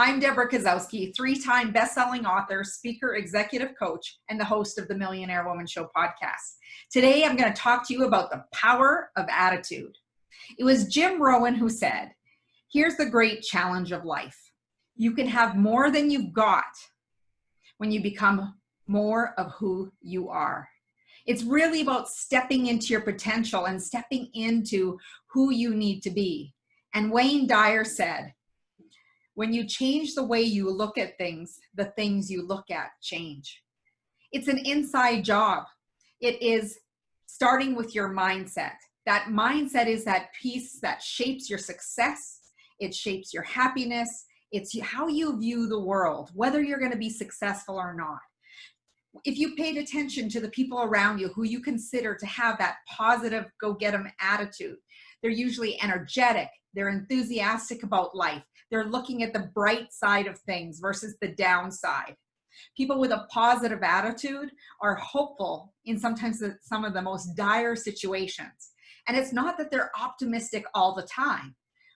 I'm Debra Kasowski, three-time best-selling author, speaker, executive coach, and the host of the Millionaire Woman Show podcast. Today, I'm going to talk to you about the power of attitude. It was Jim Rohn who said, here's the great challenge of life. You can have more than you've got when you become more of who you are. It's really about stepping into your potential and stepping into who you need to be. And Wayne Dyer said, when you change the way you look at things, the things you look at change. It's an inside job. It is starting with your mindset. That mindset is that piece that shapes your success. It shapes your happiness. It's how you view the world, whether you're going to be successful or not. If you paid attention to the people around you who you consider to have that positive go-get-em attitude, they're usually energetic. They're enthusiastic about life. They're looking at the bright side of things versus the downside. People with a positive attitude are hopeful in sometimes some of the most dire situations. And it's not that they're optimistic all the time.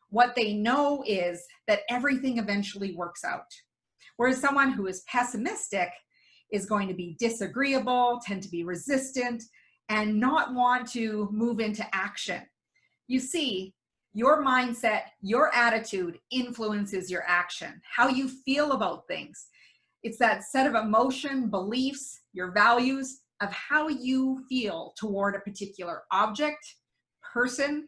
What they know is that everything eventually works out. Whereas someone who is pessimistic is going to be disagreeable, tend to be resistant, and not want to move into action. You see, your mindset, your attitude influences your action, how you feel about things. It's that set of emotion, beliefs, your values of how you feel toward a particular object, person,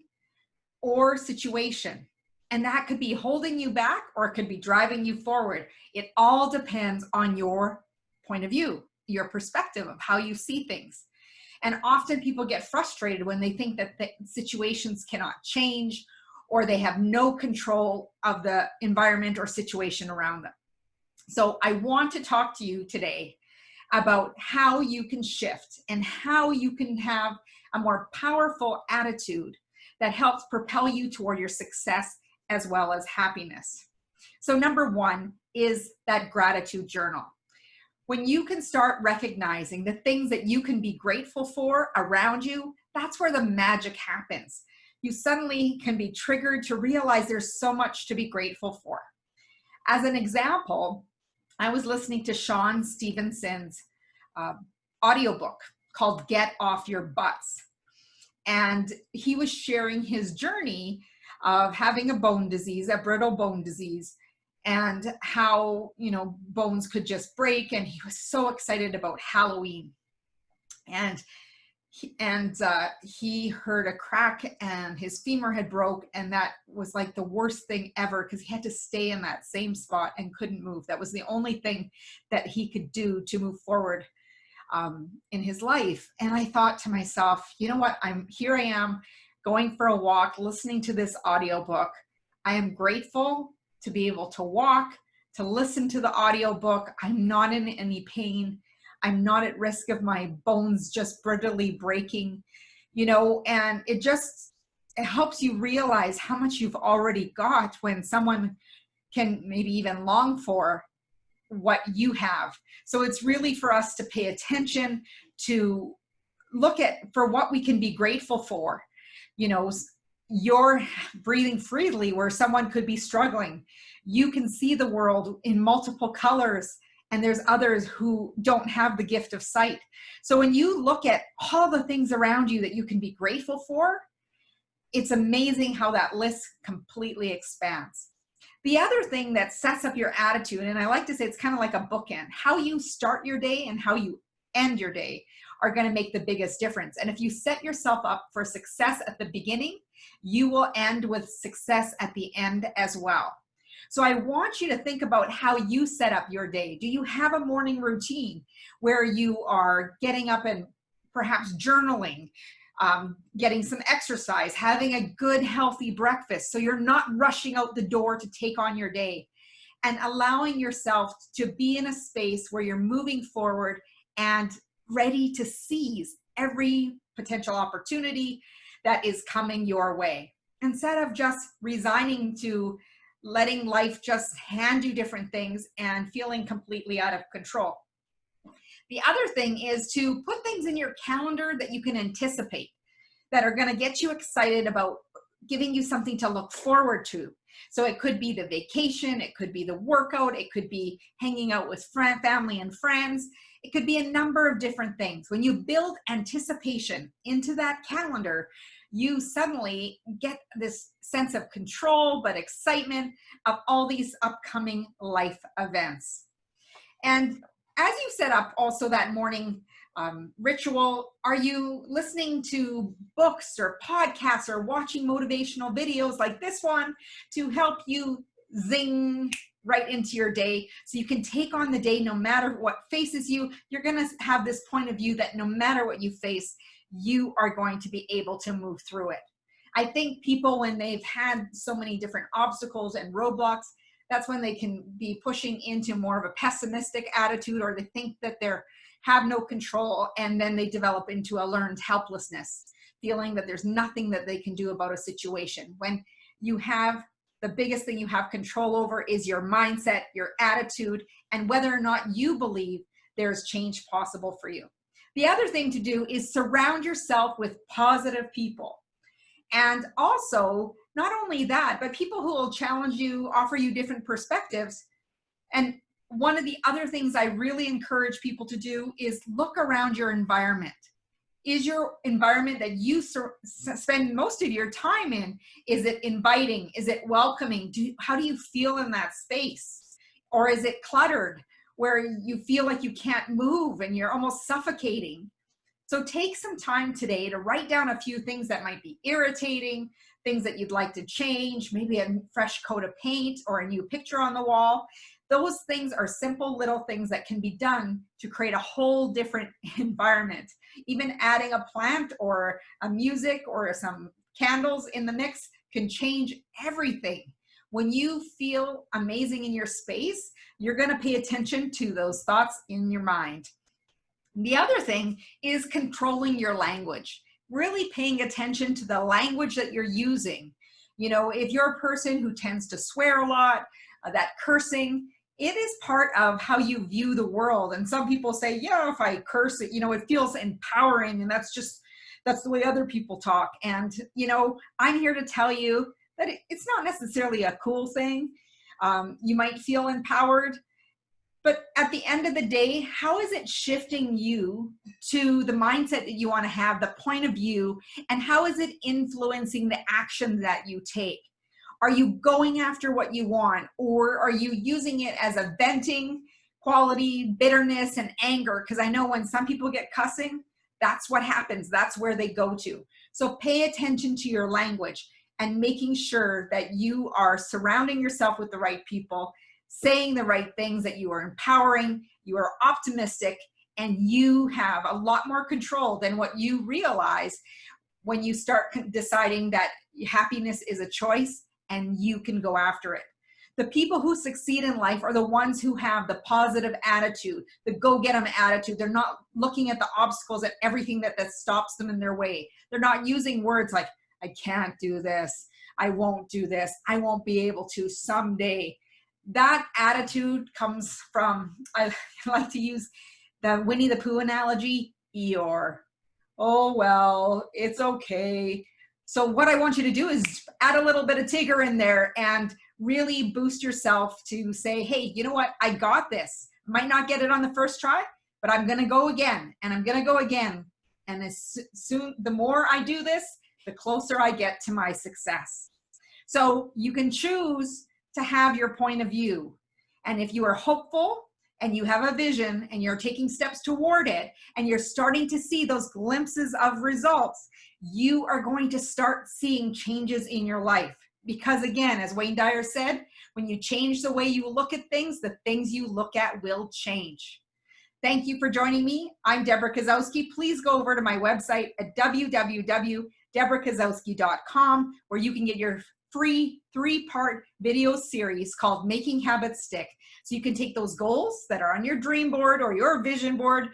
or situation. And that could be holding you back or it could be driving you forward. It all depends on your point of view, your perspective of how you see things. And often people get frustrated when they think that the situations cannot change or they have no control of the environment or situation around them. So I want to talk to you today about how you can shift and how you can have a more powerful attitude that helps propel you toward your success as well as happiness. So number one is that gratitude journal. When you can start recognizing the things that you can be grateful for around you, that's where the magic happens. You suddenly can be triggered to realize there's so much to be grateful for. As an example, I was listening to Sean Stevenson's audiobook called Get Off Your Butts. And he was sharing his journey of having a bone disease, a brittle bone disease, and how, bones could just break. And he was so excited about Halloween. And he heard a crack and his femur had broke, and that was like the worst thing ever because he had to stay in that same spot and couldn't move. That was the only thing that he could do to move forward in his life. And I thought to myself, you know what? Here I am going for a walk, listening to this audiobook. I am grateful to be able to walk, to listen to the audiobook. I'm not in any pain. I'm not at risk of my bones just brittly breaking, and it helps you realize how much you've already got when someone can maybe even long for what you have. So it's really for us to pay attention to look for what we can be grateful for. You're breathing freely where someone could be struggling. You can see the world in multiple colors, and there's others who don't have the gift of sight. So when you look at all the things around you that you can be grateful for, it's amazing how that list completely expands. The other thing that sets up your attitude, and I like to say it's kind of like a bookend, how you start your day and how you end your day are going to make the biggest difference. And if you set yourself up for success at the beginning, you will end with success at the end as well. So I want you to think about how you set up your day. Do you have a morning routine where you are getting up and perhaps journaling, getting some exercise, having a good healthy breakfast so you're not rushing out the door to take on your day, and allowing yourself to be in a space where you're moving forward and ready to seize every potential opportunity that is coming your way, instead of just resigning to letting life just hand you different things and feeling completely out of control. The other thing is to put things in your calendar that you can anticipate, that are going to get you excited about giving you something to look forward to. So it could be the vacation, it could be the workout, it could be hanging out with family and friends. It could be a number of different things. When you build anticipation into that calendar, you suddenly get this sense of control, but excitement of all these upcoming life events. And as you set up also that morning ritual, are you listening to books or podcasts or watching motivational videos like this one to help you zing right into your day so you can take on the day no matter what faces you? You're going to have this point of view that no matter what you face, you are going to be able to move through it. I think people, when they've had so many different obstacles and roadblocks, that's when they can be pushing into more of a pessimistic attitude, or they think that they have no control, and then they develop into a learned helplessness, feeling that there's nothing that they can do about a situation. When you have the biggest thing you have control over is your mindset, your attitude, and whether or not you believe there's change possible for you. The other thing to do is surround yourself with positive people. And also, not only that, but people who will challenge you, offer you different perspectives. And one of the other things I really encourage people to do is look around your environment. Is your environment that you spend most of your time in, is it inviting? Is it welcoming? How do you feel in that space? Or is it cluttered, where you feel like you can't move and you're almost suffocating? So take some time today to write down a few things that might be irritating, things that you'd like to change, maybe a fresh coat of paint or a new picture on the wall. Those things are simple little things that can be done to create a whole different environment. Even adding a plant or a music or some candles in the mix can change everything. When you feel amazing in your space, you're going to pay attention to those thoughts in your mind. The other thing is controlling your language, really paying attention to the language that you're using. You know, if you're a person who tends to swear a lot, that cursing, it is part of how you view the world. And some people say, yeah, if I curse it, you know, it feels empowering, and that's the way other people talk. And, you know, I'm here to tell you that it's not necessarily a cool thing. You might feel empowered, but at the end of the day, how is it shifting you to the mindset that you want to have, the point of view, and how is it influencing the action that you take? Are you going after what you want, or are you using it as a venting quality, bitterness, and anger? Because I know when some people get cussing, that's what happens. That's where they go to. So pay attention to your language and making sure that you are surrounding yourself with the right people, saying the right things, that you are empowering, you are optimistic, and you have a lot more control than what you realize when you start deciding that happiness is a choice and you can go after it. The people who succeed in life are the ones who have the positive attitude, the go-get-em attitude. They're not looking at the obstacles and everything that stops them in their way. They're not using words like, I can't do this, I won't do this, I won't be able to someday. That attitude comes from, I like to use the Winnie the Pooh analogy, Eeyore. Oh, well, it's okay. So what I want you to do is add a little bit of Tigger in there and really boost yourself to say, hey, you know what? I got this. Might not get it on the first try, but I'm going to go again, and I'm going to go again. And as soon, the more I do this, the closer I get to my success. So you can choose to have your point of view. And if you are hopeful and you have a vision and you're taking steps toward it and you're starting to see those glimpses of results, you are going to start seeing changes in your life. Because again, as Wayne Dyer said, when you change the way you look at things, the things you look at will change. Thank you for joining me. I'm Debra Kasowski. Please go over to my website at www.debrakasowski.com, where you can get your free 3-part video series called Making Habits Stick. So you can take those goals that are on your dream board or your vision board,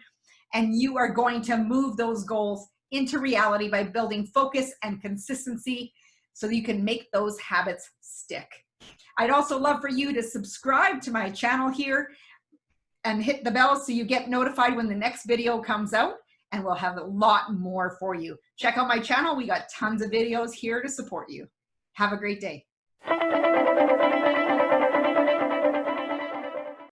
and you are going to move those goals into reality by building focus and consistency so that you can make those habits stick. I'd also love for you to subscribe to my channel here and hit the bell so you get notified when the next video comes out, and we'll have a lot more for you. Check out my channel. We got tons of videos here to support you. Have a great day.